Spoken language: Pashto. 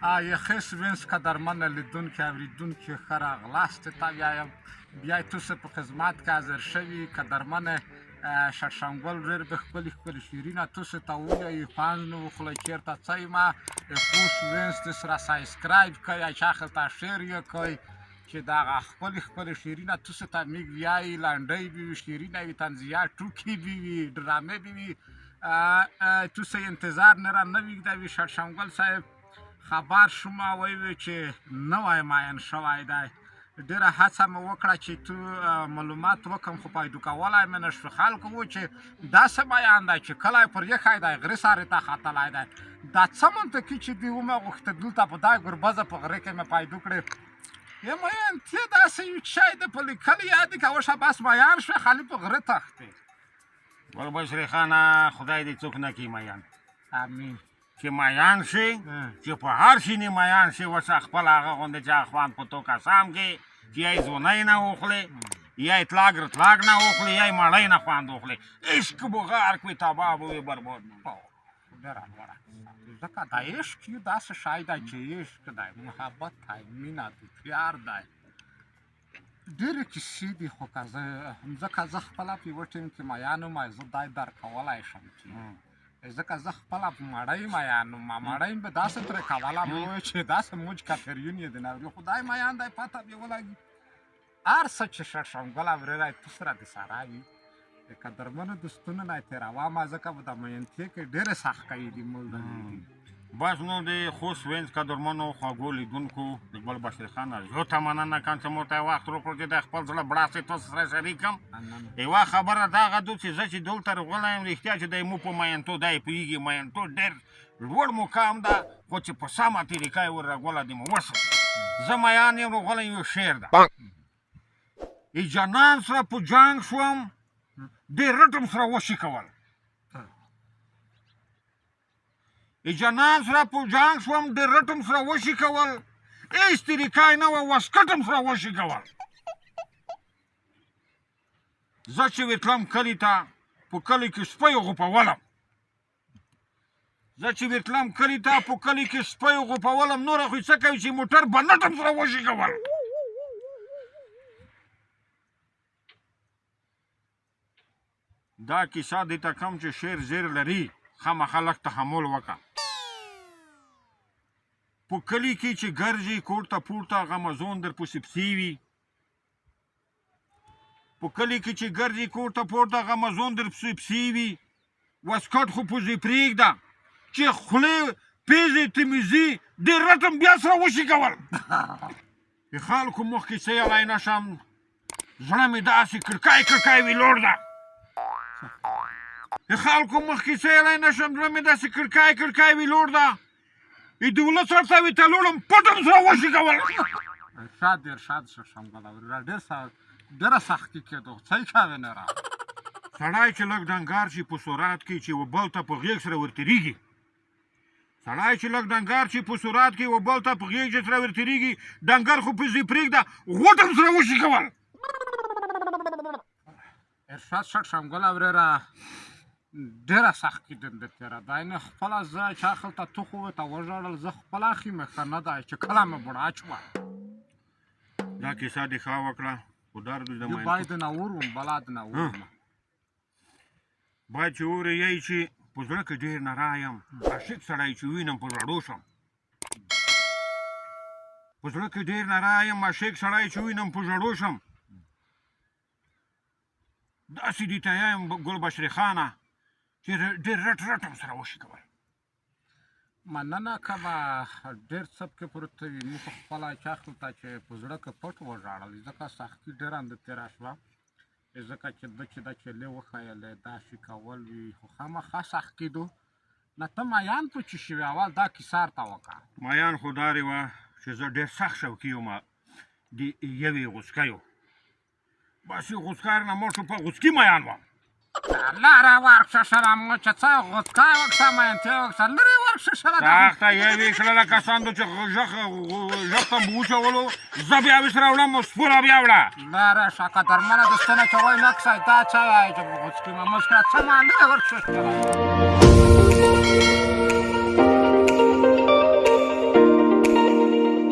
یخې سوینس قدرمنه لیدونکي اورېدونکي ښه راغلاست ته وایم بیا یې تاسو په خدمت کې حاضر شوي قدرمنه شړشمګل ډېر به ښکلي ښکلي شعرونه تاسو ته ووایي خوند نه وخورئ چېرته څه یمه خوست وینس دې سره سابسکرایب کړئ چا ته شیر یې کړئ چې دغه ښکلي ښکلي شعرونه تاسو ته موږ وایي لنډۍ به وي شعرونه وي طنزیه ټوکې به وي ډرامې به وي تاسو یې انتظار نه وږدوي شړشمګل صاحب خبر شومه وایي چې نوی ماین شوی دی ډېره هڅه مې وکړه چې تو معلومات وکړم خو پیدا کولی مې نه شو خلکو و چې داسې بیان دی چې کلی پر یخی دی غرې سارې ته ختلی دی دا څه منطقي چې دوی ومې غوښته دلته په دا ګربزه په غرې کې مې پیدا کړې یم میین ته داسې یو شی د په لیکلي یادې که وشه بس میان شوې خالي په غره تښتې ګلبشرې خانه خدای دې څوک نه کړي میان امین چې میان شي چې په هر شي نه میان شي اوس خپل هغه غوندې چې خوند په تو قسم کې چې یا یې زونی نه وخورې یا یې تلاګ رتلاګ نه وخورې یا یې مړی نه خوند وخورې عشق به غار کړي تباه به وي برباد ډېره لوړه ځکه دا عشق یو داسې شی دی چې عشق دی محبت دی مینه دی پیار دی ډېرې کیسې دي خو که ځکه زه خپله په یوه ټیم کې میان یم زه دا درکولی شم چې ځکه زه خپله په مړی میان یم مړی به داسې ترې کولم چې داسې موج کافریون یې د نوري خدای میان دی پته به یې ولګي هر څه چې شړشمګل اورېدی تو سره د سره وي د قدرمنو دوستونو نه یې تېرومه ځکه په د مینتې کې ډېرې سختۍ دي موږ بس نو د خوست وینس قدرمنو خواږو لیدونکو د ګلبشرې خان نه زیاته مننه کوم چې مو ته وخت راکړو چې د خپل زړه بړاس یې تاسو سره شریک کړم یوه خبره دغه ده چې زه چې دلته راغلی یم رښتیا چې دی مو په مینتو دی پوهېږي مینتو ډېر لوړ مقام ده خو چې په سمه طریقه یې ور راغوله دې مو وساتي زه میان یم راغلی یو شعر ده ای جانان سره په جنګ شوم ډېر رټم سره وشي کول ای جانان سره په جنګ شوم ډېر رټم سره وشي کول هېڅ طریقه یې نه وه وسکټم سره وشي کول زه چې ورتلم کلي ته په کلي کې سپی غوپولم زه چې ورتلم کلي ته په کلي کې سپی غوپولم نوره خو یې څه کوي چې موټر به نټم سره وشي کول دا کیسه دې ته کوم چې شعر زیر لري خامخا لږ تحمل وکړه په کلي کې چې ګرځي کور ته پورته غمزون در پسې پسې وي په کلي کې چې ګرځي کور ته پورته غمزون در پسې پسې وي واسکټ خو پوزې پرېږده چې خولې پیزې تمیزي ډېر رټم بیا سره وشي کول د خلکو مخکې څه یلی نه شم زړه مې داسې کړکای وي لوړ ده د خلکو مخکې څه یلی نه شم زړه مې داسې کړکای وي لوړ ده د ولس ورته ته لوړم پټم سره وشي کول ارشاد شړشمګل اورېده ډېره سختي کېدو څه یې کوې نه را سړی چې لږ ډنګار شي په سرعت کې چې و بل ته په غېږ سره ورتېرېږي سړی چې لږ ډنګار شي په سرعت کې و بل ته په غېږ سره ورتېرېږي ډنګر خو پسې پرېږده غوټم سره وشي کول ارشاد شړشمګل اورېده ډېره سختي دنده تېره دی نه خپله زه چې اخل ته تو خو ورته وژړل زه خپله اخې مې ښه نه دی چې کله مې بوډا شوه دا کیسه دې ښه وکړه خو درد د باید نور وم بلا د نور وم باید چې ووایي چې په زړه کې ډېر نرا یم عاشق سړی چې وینم په زړو شم په زړه کې ډېر نرا یم عاشق سړی چې وینم په زړو شم داسې دې ته یم ګلبشرې خانه چې ډېر رټم سره وشي کول مننه کومه ډېر څه پکې پروت وي موږ خپله چې اخلو ته چې په زړه کې پټ وژړل ځکه سختي ډېره انده تېره شوه ځکه چې ده چې دا چیلې وښیلې داسې کول وي خو خامخا سخت کېدو نه ته میان په چې شوې اول دا کیسه ورته وکړه میان خو دارې وه چې زه ډېر سخت شوقي یم د یوې غوڅکیو بس یو غوڅکار نه موټو په غوڅکي میان وم لاره ورکشه سره مو چې څه غوڅکای وکړه مینتې وکړه لرې ورکشه سره سخته یوې کړله کسان چې غږ ته مو وچولو زه بیا ورسره وړم سپوره بیا وړه لاره شه قدرمنه دوستانه چې وایي نقصی دا څه وایي چې په غوڅکي مه مسکره څه معنا ورکشه